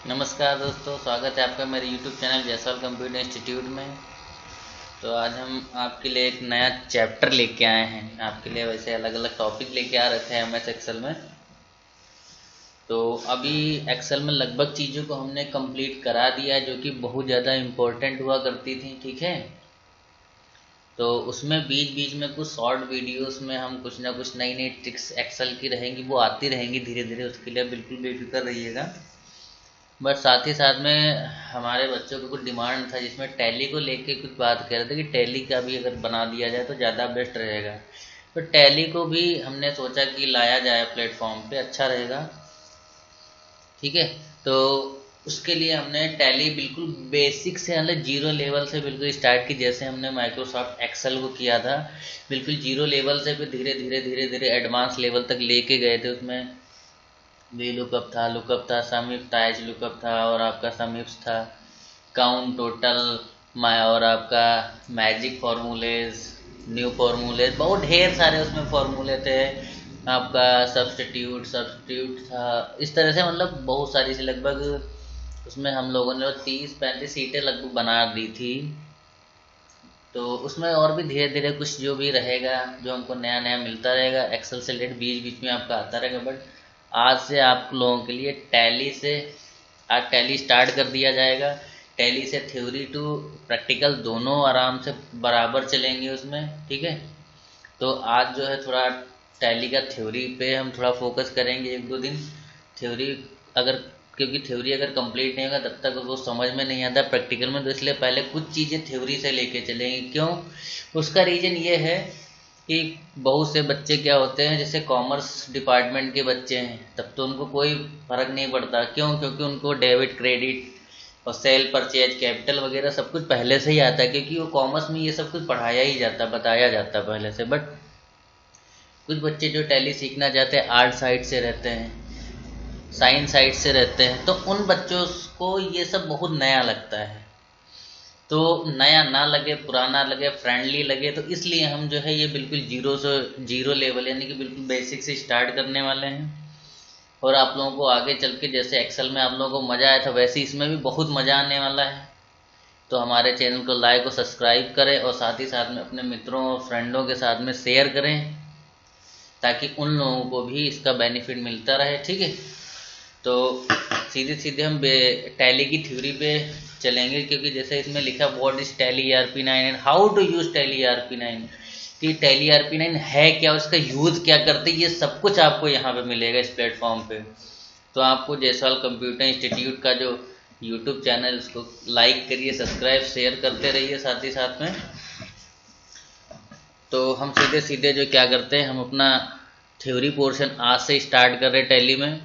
नमस्कार दोस्तों, स्वागत है आपका मेरे YouTube channel Jaiswal computer institute में। तो आज हम आपके लिए एक नया चैप्टर लेके आए हैं। आपके लिए वैसे अलग अलग टॉपिक लेके आ रखे हैं MS एक्सेल में। तो अभी एक्सेल में लगभग चीज़ों को हमने कंप्लीट करा दिया है, जो कि बहुत ज़्यादा इम्पोर्टेंट हुआ करती थी। ठीक है, तो उसमें बीच बीच में कुछ शॉर्ट वीडियोस में हम कुछ ना कुछ नई नई ट्रिक्स एक्सेल की रहेंगी, वो आती रहेंगी धीरे धीरे। उसके लिए बिल्कुल बेफिक्र रहिएगा। बट साथ ही साथ में हमारे बच्चों को कुछ डिमांड था, जिसमें टैली को लेके कुछ बात कर रहे थे कि टैली का भी अगर बना दिया जाए तो ज़्यादा बेस्ट रहेगा। तो टैली को भी हमने सोचा कि लाया जाए प्लेटफॉर्म पे, अच्छा रहेगा। ठीक है, तो उसके लिए हमने टैली बिल्कुल बेसिक से, मतलब जीरो लेवल से बिल्कुल स्टार्ट की, जैसे हमने माइक्रोसॉफ्ट एक्सेल को किया था। बिल्कुल जीरो लेवल से फिर धीरे धीरे धीरे धीरे एडवांस लेवल तक लेके गए थे। उसमें वी लुकअप था, लुकअप था, समीप था, एच लुकअप था, और आपका समीप्स था, काउंट, टोटल, माय, और आपका मैजिक फार्मूलेज, न्यू फार्मूलेज, बहुत ढेर सारे उसमें फार्मूले थे। आपका सब्स्टिट्यूट सब्स्टिट्यूट था। इस तरह से मतलब बहुत सारी से, लगभग उसमें हम लोगों ने 30-35 सीटें लगभग बना दी थी। तो उसमें और भी धीरे धीरे कुछ जो भी रहेगा, जो हमको नया नया मिलता रहेगा एक्सेल से रिलेटेड, बीच बीच में आपका आता रहेगा। बट आज से आप लोगों के लिए टैली से, आज टैली स्टार्ट कर दिया जाएगा। टैली से थ्योरी टू प्रैक्टिकल दोनों आराम से बराबर चलेंगे उसमें। ठीक है, तो आज जो है थोड़ा टैली का थ्योरी पे हम थोड़ा फोकस करेंगे, 1-2 दिन थ्योरी। अगर क्योंकि थ्योरी अगर कंप्लीट नहीं होगा तब तक वो समझ में नहीं आता प्रैक्टिकल में, तो इसलिए पहले कुछ चीज़ें थ्योरी से लेके चलेंगे। क्यों? उसका रीज़न ये है कि बहुत से बच्चे क्या होते हैं, जैसे कॉमर्स डिपार्टमेंट के बच्चे हैं, तब तो उनको कोई फर्क नहीं पड़ता। क्यों? क्योंकि उनको डेबिट, क्रेडिट और सेल, परचेज, कैपिटल वगैरह सब कुछ पहले से ही आता है, क्योंकि वो कॉमर्स में ये सब कुछ पढ़ाया ही जाता, बताया जाता पहले से। बट कुछ बच्चे जो टैली सीखना चाहते हैं, आर्ट साइड से रहते हैं, साइंस साइड से रहते हैं, तो उन बच्चों को ये सब बहुत नया लगता है। तो नया ना लगे, पुराना लगे, फ्रेंडली लगे, तो इसलिए हम जो है ये बिल्कुल जीरो से, जीरो लेवल यानी कि बिल्कुल बेसिक से स्टार्ट करने वाले हैं। और आप लोगों को आगे चल के जैसे एक्सेल में आप लोगों को मज़ा आया था, वैसे इसमें भी बहुत मज़ा आने वाला है। तो हमारे चैनल को लाइक और सब्सक्राइब करें, और साथ ही साथ में अपने मित्रों और फ्रेंडों के साथ में शेयर करें, ताकि उन लोगों को भी इसका बेनिफिट मिलता रहे। ठीक है, तो सीधे सीधे हम टैली की थ्योरी पे चलेंगे, क्योंकि जैसे इसमें लिखा what is Tally ERP9 and how to use Tally ERP9, कि टैली ERP9 है क्या, उसका यूज क्या करते हैं, ये सब कुछ आपको यहाँ पे मिलेगा इस प्लेटफॉर्म पे। तो आपको जायसवाल कंप्यूटर इंस्टीट्यूट का जो यूट्यूब चैनल, उसको लाइक करिए, सब्सक्राइब, शेयर करते रहिए साथ ही साथ में। तो हम सीधे सीधे जो क्या करते हैं, हम अपना थ्योरी पोर्शन आज से स्टार्ट कर रहे हैं टैली में।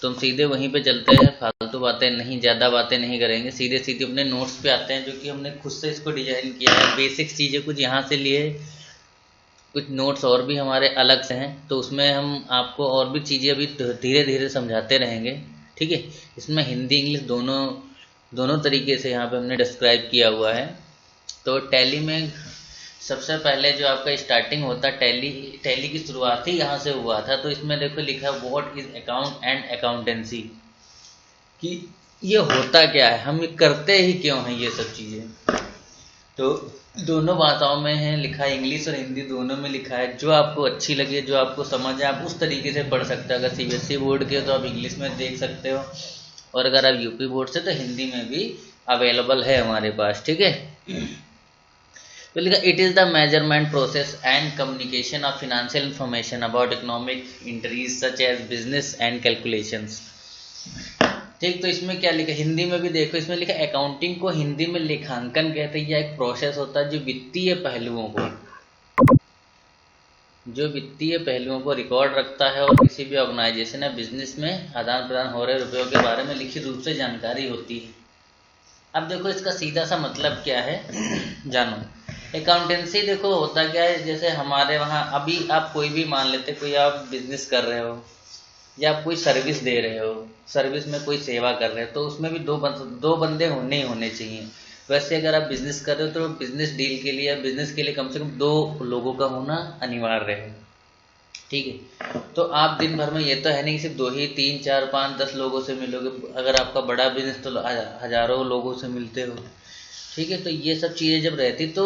तो हम सीधे वहीं पे चलते हैं, फालतू बातें नहीं, ज़्यादा बातें नहीं करेंगे, सीधे सीधे अपने नोट्स पे आते हैं, जो कि हमने खुद से इसको डिजाइन किया है। बेसिक चीज़ें कुछ यहाँ से लिए, कुछ नोट्स और भी हमारे अलग से हैं, तो उसमें हम आपको और भी चीज़ें अभी धीरे धीरे समझाते रहेंगे। ठीक है, इसमें हिंदी इंग्लिश दोनों दोनों तरीके से यहाँ पे हमने डिस्क्राइब किया हुआ है। तो टैली में सबसे पहले जो आपका स्टार्टिंग होता है, टैली टैली की शुरुआत ही यहाँ से हुआ था। तो इसमें देखो लिखा है what is account and accountancy, कि ये होता क्या है, हम ये करते ही क्यों हैं ये सब चीज़ें। तो दोनों भाषाओं में है लिखा है, इंग्लिश और हिंदी दोनों में लिखा है। जो आपको अच्छी लगे, जो आपको समझ आए, आप उस तरीके से पढ़ सकते हो। अगर CBSE बोर्ड के हो तो आप इंग्लिश में देख सकते हो, और अगर आप यूपी बोर्ड से तो हिंदी में भी अवेलेबल है हमारे पास। ठीक है, तो लिखा it is the measurement process and communication of financial information about economic entries such as business and calculations. ठीक, तो इसमें क्या लिखा, हिंदी में भी देखो, इसमें लिखा अकाउंटिंग को हिंदी में लेखांकन कहते हैं। यह एक प्रोसेस होता है जो वित्तीय पहलुओं को रिकॉर्ड रखता है, और किसी भी ऑर्गेनाइजेशन या बिजनेस में आदान प्रदान हो रहे रुपयों के बारे में लिखित रूप से जानकारी होती है। अब देखो इसका सीधा सा मतलब क्या है जानो। अकाउंटेंसी देखो होता क्या है, जैसे हमारे वहाँ अभी आप कोई भी मान लेते, कोई आप बिजनेस कर रहे हो या आप कोई सर्विस दे रहे हो, सर्विस में कोई सेवा कर रहे हो, तो उसमें भी दो बंदे होने ही होने चाहिए। वैसे अगर आप बिजनेस कर रहे हो तो बिजनेस डील के लिए या बिजनेस के लिए कम से कम 2 लोगों का होना अनिवार्य है। ठीक है। तो आप दिन भर में ये तो है नहीं कि सिर्फ 2 ही 3 4 5 10 लोगों से मिलोगे, अगर आपका बड़ा बिजनेस तो हजारों लोगों से मिलते हो। ठीक है, तो ये सब चीज़ें जब रहती तो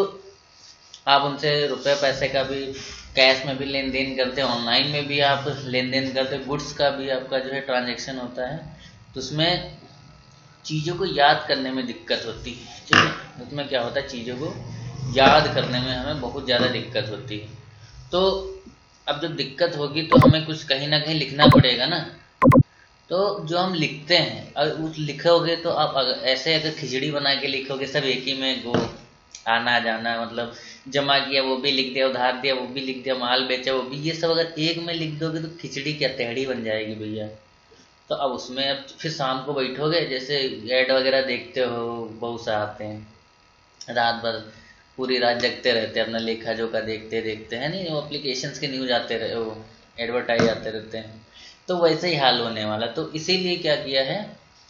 आप उनसे रुपए पैसे का भी कैश में भी लेन देन करते, ऑनलाइन में भी आप लेन देन करते, गुड्स का भी आपका जो है ट्रांजेक्शन होता है, तो उसमें चीज़ों को याद करने में दिक्कत होती है। ठीक है, उसमें क्या होता है, चीज़ों को याद करने में हमें बहुत ज़्यादा दिक्कत होती है। तो अब जब दिक्कत होगी तो हमें कुछ कहीं ना कहीं लिखना पड़ेगा ना। तो जो हम लिखते हैं, अगर उस लिखोगे तो आप अगर खिचड़ी बना के लिखोगे, सब एक ही में गो आना जाना, मतलब जमा किया वो भी लिख दिया, उधार दिया वो भी लिख दिया, माल बेचा वो भी, ये सब अगर एक में लिख दोगे तो खिचड़ी क्या तहड़ी बन जाएगी भैया। तो अब उसमें अब फिर शाम को बैठोगे, जैसे ऐड वगैरह देखते हो, बहुत से आते हैं, रात भर पूरी रात जगते रहते हैं, अपना लेखा जोखा देखते देखते हैं, नहीं वो एप्लीकेशंस के न्यूज आते रहे, वो एडवर्टाइज आते रहते हैं, तो वैसे ही हाल होने वाला। तो इसीलिए क्या किया है,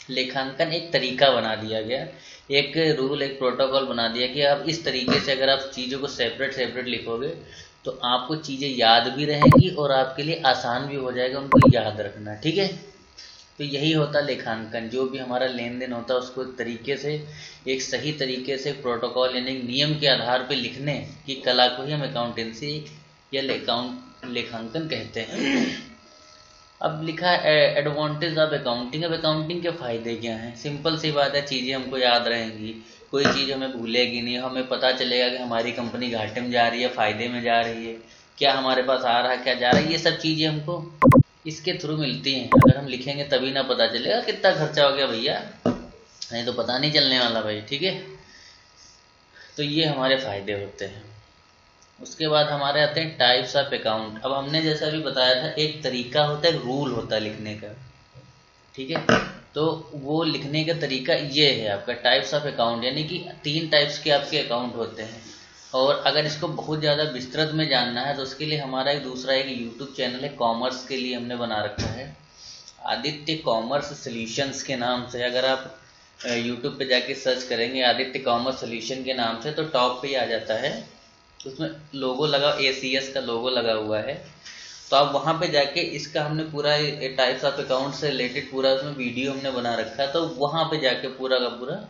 लेखांकन एक तरीका बना दिया गया, एक रूल एक प्रोटोकॉल बना दिया कि आप इस तरीके से अगर आप चीज़ों को सेपरेट सेपरेट लिखोगे तो आपको चीज़ें याद भी रहेंगी और आपके लिए आसान भी हो जाएगा उनको याद रखना। ठीक है, तो यही होता लेखांकन, जो भी हमारा लेन देन होता है उसको एक तरीके से, एक सही तरीके से प्रोटोकॉल यानी नियम के आधार पर लिखने की कला को ही हम अकाउंटेंसी या लेखांकन कहते हैं। अब लिखा है एडवांटेज ऑफ अकाउंटिंग। अब अकाउंटिंग के फायदे क्या हैं, सिंपल सी बात है, चीज़ें हमको याद रहेंगी, कोई चीज़ हमें भूलेगी नहीं, हमें पता चलेगा कि हमारी कंपनी घाटे में जा रही है फायदे में जा रही है, क्या हमारे पास आ रहा है क्या जा रहा है, ये सब चीज़ें हमको इसके थ्रू मिलती हैं। अगर हम लिखेंगे तभी ना पता चलेगा कितना खर्चा हो गया भैया, नहीं तो पता नहीं चलने वाला भाई। ठीक है, तो ये हमारे फायदे होते हैं। उसके बाद हमारे आते हैं टाइप्स ऑफ अकाउंट। अब हमने जैसा भी बताया था, एक तरीका होता है, रूल होता है लिखने का। ठीक है, तो वो लिखने का तरीका ये है आपका टाइप्स ऑफ अकाउंट, यानी कि 3 टाइप्स के आपके अकाउंट होते हैं। और अगर इसको बहुत ज़्यादा विस्तृत में जानना है तो उसके लिए हमारा एक दूसरा एक यूट्यूब चैनल है, कॉमर्स के लिए हमने बना रखा है, आदित्य कॉमर्स सॉल्यूशंस के नाम से। अगर आप यूट्यूब पे जाके सर्च करेंगे आदित्य कॉमर्स सॉल्यूशन के नाम से तो टॉप पे ही आ जाता है, उसमें लोगो लगा, ACS का लोगो लगा हुआ है, तो आप वहाँ पे जाके इसका हमने पूरा टाइप्स ऑफ अकाउंट से रिलेटेड पूरा उसमें वीडियो हमने बना रखा है, तो वहाँ पे जाके पूरा का पूरा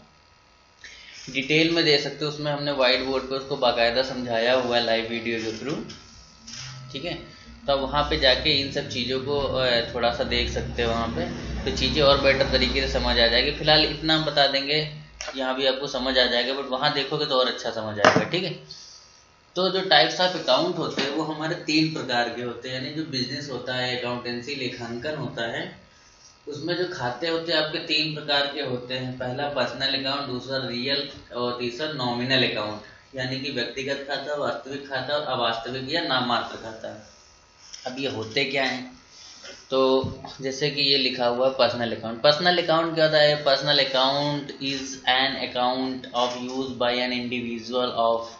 डिटेल में दे सकते हो। उसमें हमने व्हाइट बोर्ड पे उसको बाकायदा समझाया हुआ है लाइव वीडियो के थ्रू। ठीक है, तो आप वहाँ पे जाके इन सब चीज़ों को थोड़ा सा देख सकते हो वहाँ पे, तो चीज़ें और बेटर तरीके से समझ आ जाएगी। फिलहाल इतना हम बता देंगे, यहाँ भी आपको समझ आ जाएगा, बट वहाँ देखोगे तो और अच्छा समझ आएगा। ठीक है, तो जो टाइप्स ऑफ अकाउंट होते हैं वो हमारे 3 प्रकार के होते हैं, यानी जो बिजनेस होता है, अकाउंटेंसी लेखांकन होता है, उसमें जो खाते होते हैं आपके 3 प्रकार के होते हैं। पहला पर्सनल अकाउंट, दूसरा रियल और तीसरा नॉमिनल अकाउंट, यानी कि व्यक्तिगत खाता, वास्तविक खाता और अवास्तविक या नाममात्र खाता। अब ये होते क्या हैं, तो जैसे कि ये लिखा हुआ है पर्सनल अकाउंट। पर्सनल अकाउंट क्या होता है, personal account is an account of use by an individual of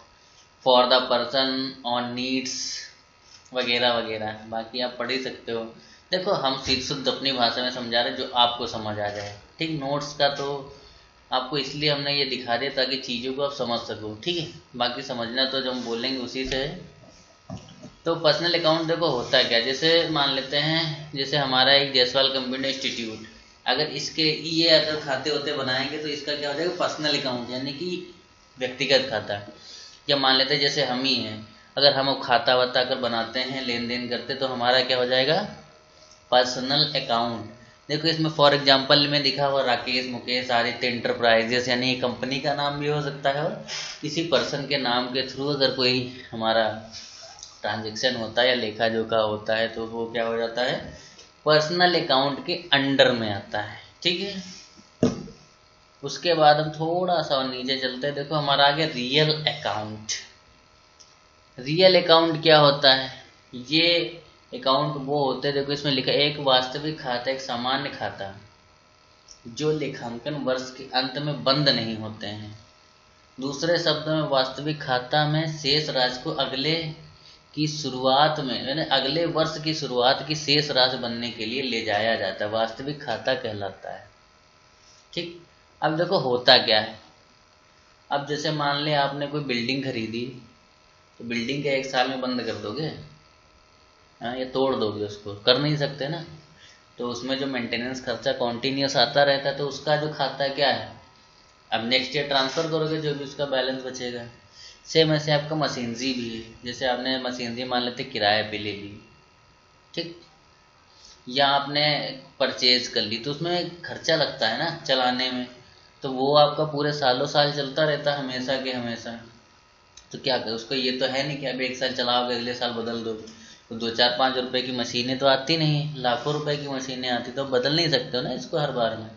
for the person on needs वगैरह वगैरह, बाकी आप पढ़ ही सकते हो। देखो हम सीध शुद्ध अपनी भाषा में समझा रहे जो आपको समझ आ जाए। ठीक, नोट्स का तो आपको इसलिए हमने ये दिखा दिया ताकि चीज़ों को आप समझ सको। ठीक है, बाकी समझना तो जो हम बोलेंगे उसी से है। तो पर्सनल अकाउंट देखो होता है क्या, जैसे मान लेते हैं जैसे हमारा एक जायसवाल कंप्यूटर इंस्टीट्यूट, अगर इसके ये अगर खाते होते बनाएंगे तो इसका क्या हो जाएगा, पर्सनल अकाउंट यानी कि व्यक्तिगत खाता। या मान लेते हैं जैसे हम ही हैं, अगर हम खाता वता अगर बनाते हैं लेन देन करते तो हमारा क्या हो जाएगा, पर्सनल अकाउंट। देखो इसमें फॉर एग्जांपल में लिखा हुआ राकेश मुकेश आदित्य एंटरप्राइजेस, यानी कंपनी का नाम भी हो सकता है, और किसी पर्सन के नाम के थ्रू अगर कोई हमारा ट्रांजेक्शन होता है या लेखा जोखा होता है तो वो क्या हो जाता है, पर्सनल अकाउंट के अंडर में आता है। ठीक है, उसके बाद हम थोड़ा सा नीचे चलते हैं, देखो हमारा आ गया रियल अकाउंट। रियल अकाउंट क्या होता है, ये अकाउंट वो होते हैं, देखो इसमें लिखा एक वास्तविक खाता, एक सामान्य खाता जो लेखांकन वर्ष के अंत में बंद नहीं होते हैं। दूसरे शब्दों में वास्तविक खाता में शेष राशि को अगले की शुरुआत में यानी अगले वर्ष की शुरुआत की शेष राशि बनने के लिए ले जाया जाता है, वास्तविक खाता कहलाता है। ठीक, अब देखो होता क्या है, अब जैसे मान लें आपने कोई बिल्डिंग खरीदी, तो बिल्डिंग क्या 1 साल में बंद कर दोगे, हाँ, ये तोड़ दोगे उसको, कर नहीं सकते ना। तो उसमें जो मेंटेनेंस खर्चा कॉन्टीन्यूस आता रहता है, तो उसका जो खाता है क्या है, अब नेक्स्ट ईयर ट्रांसफ़र करोगे जो भी उसका बैलेंस बचेगा। सेम ऐसे आपका मशीनरी भी है, जैसे आपने मशीनरी मान लेते किराए पे ले ली, ठीक, या आपने परचेज कर ली, तो उसमें खर्चा लगता है ना चलाने में, तो वो आपका पूरे सालों साल चलता रहता है, हमेशा के हमेशा। तो क्या कर उसको, ये तो है नहीं कि अब एक साल चलाओगे अगले साल बदल दो। तो 2 4 5 रुपए की मशीनें तो आती नहीं, लाखों रुपए की मशीनें आती, तो बदल नहीं सकते हो ना इसको हर बार में।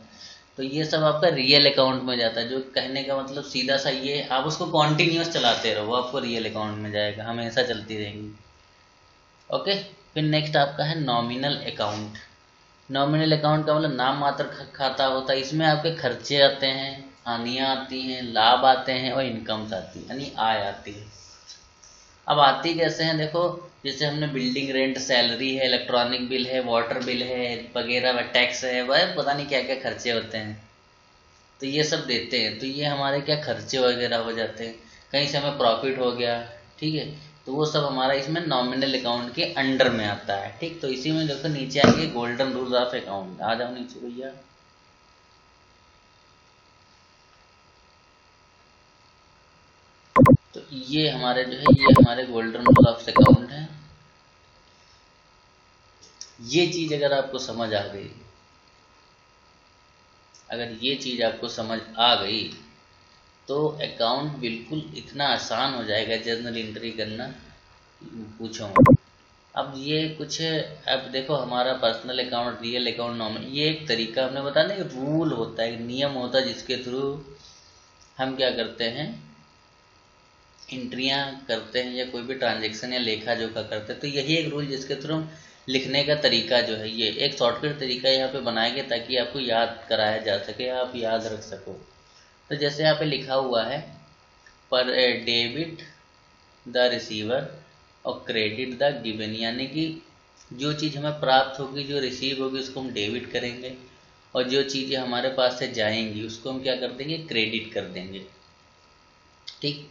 तो ये सब आपका रियल अकाउंट में जाता है, जो कहने का मतलब सीधा सा ये, आप उसको कॉन्टिन्यूस चलाते रहो, वो आपको रियल अकाउंट में जाएगा, हमेशा चलती रहेंगी। ओके। फिर नेक्स्ट आपका है नॉमिनल अकाउंट। नॉमिनल अकाउंट का मतलब नाम मात्र खाता होता है, इसमें आपके खर्चे आते हैं, हानियाँ आती हैं, लाभ आते हैं और इनकम्स आती है, यानी आय आती है। अब आती कैसे हैं, देखो, जैसे हमने बिल्डिंग रेंट, सैलरी है, इलेक्ट्रॉनिक बिल है, वाटर बिल है वगैरह, टैक्स है, वह पता नहीं क्या क्या खर्चे होते हैं, तो ये सब देते हैं, तो ये हमारे क्या खर्चे वगैरह हो जाते हैं। कहीं से हमें प्रॉफिट हो गया, ठीक है, तो वो सब हमारा इसमें नॉमिनल अकाउंट के अंडर में आता है, ठीक। तो इसी में देखो नीचे आएंगे गोल्डन रूल ऑफ अकाउंट, आ जाओ नीचे भैया। तो ये हमारे जो है, ये हमारे गोल्डन रूल ऑफ अकाउंट है। ये चीज अगर आपको समझ आ गई, अगर ये चीज आपको समझ आ गई, तो अकाउंट बिल्कुल इतना आसान हो जाएगा जर्नल एंट्री करना, पूछो मत। अब ये कुछ, अब देखो हमारा personal account, real account, nominal, ये एक तरीका हमने बताया ना, एक रूल होता है, एक नियम होता है, जिसके थ्रू हम क्या करते हैं, एंट्रियां करते हैं, या कोई भी ट्रांजेक्शन या लेखा जोखा करते हैं। तो यही एक रूल जिसके थ्रू हम लिखने का तरीका जो है, ये एक शॉर्टकट तरीका यहाँ पे बनाया गया ताकि आपको याद कराया जा सके, आप याद रख सको। तो जैसे यहाँ पे लिखा हुआ है, पर डेबिट द रिसीवर और क्रेडिट द गिवन, यानी कि जो चीज़ हमें प्राप्त होगी, जो रिसीव होगी, उसको हम डेबिट करेंगे, और जो चीज़ें हमारे पास से जाएंगी उसको हम क्या कर देंगे, क्रेडिट कर देंगे, ठीक।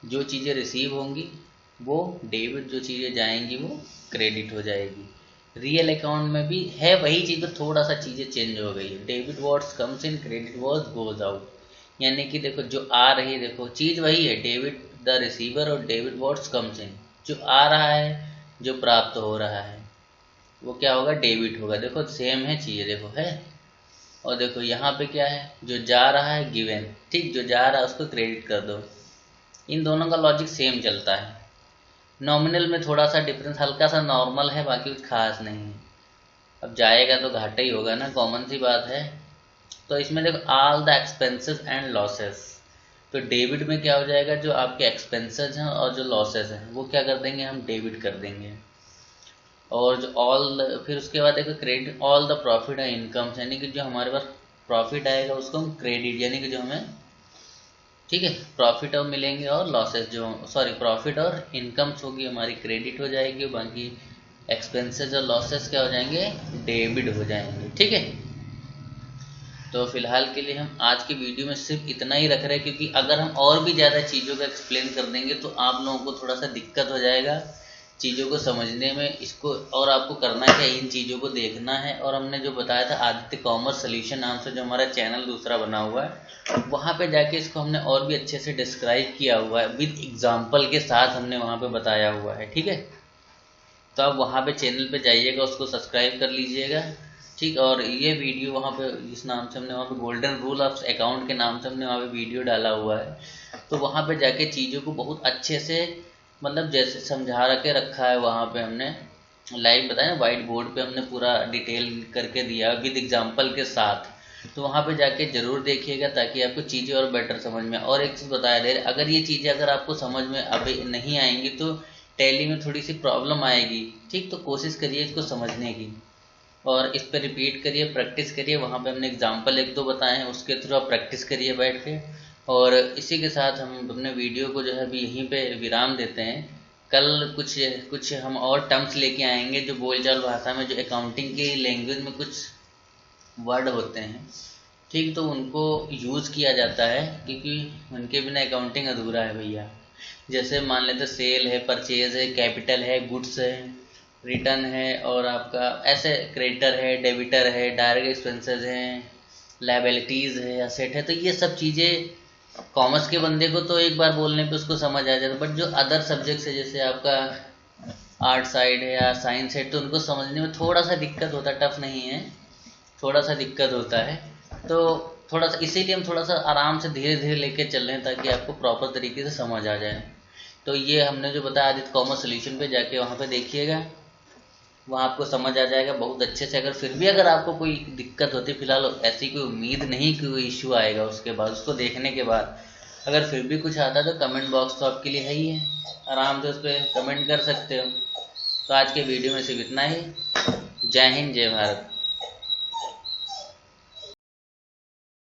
जो चीज़ें रिसीव होंगी वो डेबिट, जो चीज़ें जाएंगी वो क्रेडिट हो जाएगी। रियल अकाउंट में भी है वही चीज़, तो थोड़ा सा चीज़ें चेंज हो गई है, debit what's comes in, credit what's goes out, यानी कि देखो जो आ रही है, देखो चीज़ वही है, डेबिट द रिसीवर और डेबिट वॉट्स कम्स इन, जो आ रहा है, जो प्राप्त हो रहा है, वो क्या होगा, डेबिट होगा। देखो सेम है चीज़ें, देखो है, और देखो यहाँ पे क्या है, जो जा रहा है गिवन, ठीक, जो जा रहा है उसको क्रेडिट कर दो। इन दोनों का लॉजिक सेम चलता है। नॉमिनल में थोड़ा सा डिफरेंस, हल्का सा नॉर्मल है, बाकी कुछ खास नहीं है। अब जाएगा तो घाटा ही होगा ना, कॉमन सी बात है। तो इसमें देखो all the expenses and losses, तो डेबिट में क्या हो जाएगा, जो आपके एक्सपेंसेस हैं और जो लॉसेस हैं वो क्या कर देंगे, हम डेबिट कर देंगे। और जो ऑल, फिर उसके बाद देखो credit all the profit and income, यानी कि जो हमारे पास प्रॉफिट आएगा उसको हम क्रेडिट, यानी कि जो हमें, ठीक है, प्रॉफिट और मिलेंगे, और लॉसेस जो, सॉरी, प्रॉफिट और इनकम्स होगी हमारी क्रेडिट हो जाएगी, बाकी एक्सपेंसेस और लॉसेस क्या हो जाएंगे, डेबिट हो जाएंगे, ठीक है। तो फिलहाल के लिए हम आज की वीडियो में सिर्फ इतना ही रख रहे हैं, क्योंकि अगर हम और भी ज़्यादा चीज़ों को एक्सप्लेन कर देंगे तो आप लोगों को थोड़ा सा दिक्कत हो जाएगा चीज़ों को समझने में, इसको, और आपको करना क्या, इन चीज़ों को देखना है। और हमने जो बताया था आदित्य कॉमर्स सोल्यूशन नाम से जो हमारा चैनल दूसरा बना हुआ है, वहाँ पे जाके इसको हमने और भी अच्छे से डिस्क्राइब किया हुआ है, विद एग्जाम्पल के साथ हमने वहाँ पे बताया हुआ है, ठीक है। तो आप वहाँ पे चैनल पे जाइएगा, उसको सब्सक्राइब कर लीजिएगा, ठीक। और ये वीडियो वहाँ पे इस नाम से हमने वहाँ पे गोल्डन रूल ऑफ अकाउंट के नाम से हमने वहाँ पे वीडियो डाला हुआ है, तो वहाँ पे जाके चीज़ों को बहुत अच्छे से, मतलब जैसे समझा के रखा है, वहाँ पे हमने लाइव बताया, वाइट बोर्ड पे हमने पूरा डिटेल करके दिया विद एग्जाम्पल के साथ। तो वहाँ पे जाके ज़रूर देखिएगा ताकि आपको चीज़ें और बेटर समझ में। और एक चीज़ बताया दे रहे, अगर ये चीज़ें अगर आपको समझ में अभी नहीं आएंगी तो टैली में थोड़ी सी प्रॉब्लम आएगी, ठीक। तो कोशिश करिए इसको समझने की, और इस पर रिपीट करिए, प्रैक्टिस करिए। वहाँ पे हमने एग्जाम्पल 1 2 बताए हैं, उसके थ्रू आप प्रैक्टिस करिए बैठ के। और इसी के साथ हम अपने वीडियो को जो है अभी यहीं पे विराम देते हैं। कल कुछ कुछ हम और टर्म्स लेके आएंगे, जो बोलचाल भाषा में, जो अकाउंटिंग की लैंग्वेज में कुछ वर्ड होते हैं, ठीक, तो उनको यूज़ किया जाता है, क्योंकि उनके बिना अकाउंटिंग अधूरा है भैया। जैसे मान लेते सेल है, परचेज है, कैपिटल है, गुड्स है, रिटर्न है, और आपका ऐसे क्रेडिटर है, डेबिटर है, डायरेक्ट एक्सपेंसेस हैं, लायबिलिटीज़ है, असेट है। तो ये सब चीज़ें कॉमर्स के बंदे को तो एक बार बोलने पे उसको समझ आ जाता है, बट जो अदर सब्जेक्ट्स है जैसे आपका आर्ट साइड है या साइंस है, तो उनको समझने में थोड़ा सा दिक्कत होता है, टफ नहीं है, थोड़ा सा दिक्कत होता है। तो थोड़ा सा इसीलिए हम थोड़ा सा आराम से धीरे धीरे लेके चल रहे हैं ताकि आपको प्रॉपर तरीके से समझ आ जाए। तो ये हमने जो बताया आदित्य कॉमर्स सोल्यूशन पे जाके वहाँ पे देखिएगा, वहाँ आपको समझ आ जाएगा बहुत अच्छे से। अगर फिर भी अगर आपको कोई दिक्कत होती, फिलहाल ऐसी कोई उम्मीद नहीं कि कोई इश्यू आएगा, उसके बाद उसको देखने के बाद अगर फिर भी कुछ आता है तो कमेंट बॉक्स तो आपके लिए है ही है, आराम से उस पर कमेंट कर सकते हो। तो आज के वीडियो में सिर्फ इतना ही। जय हिंद, जय भारत।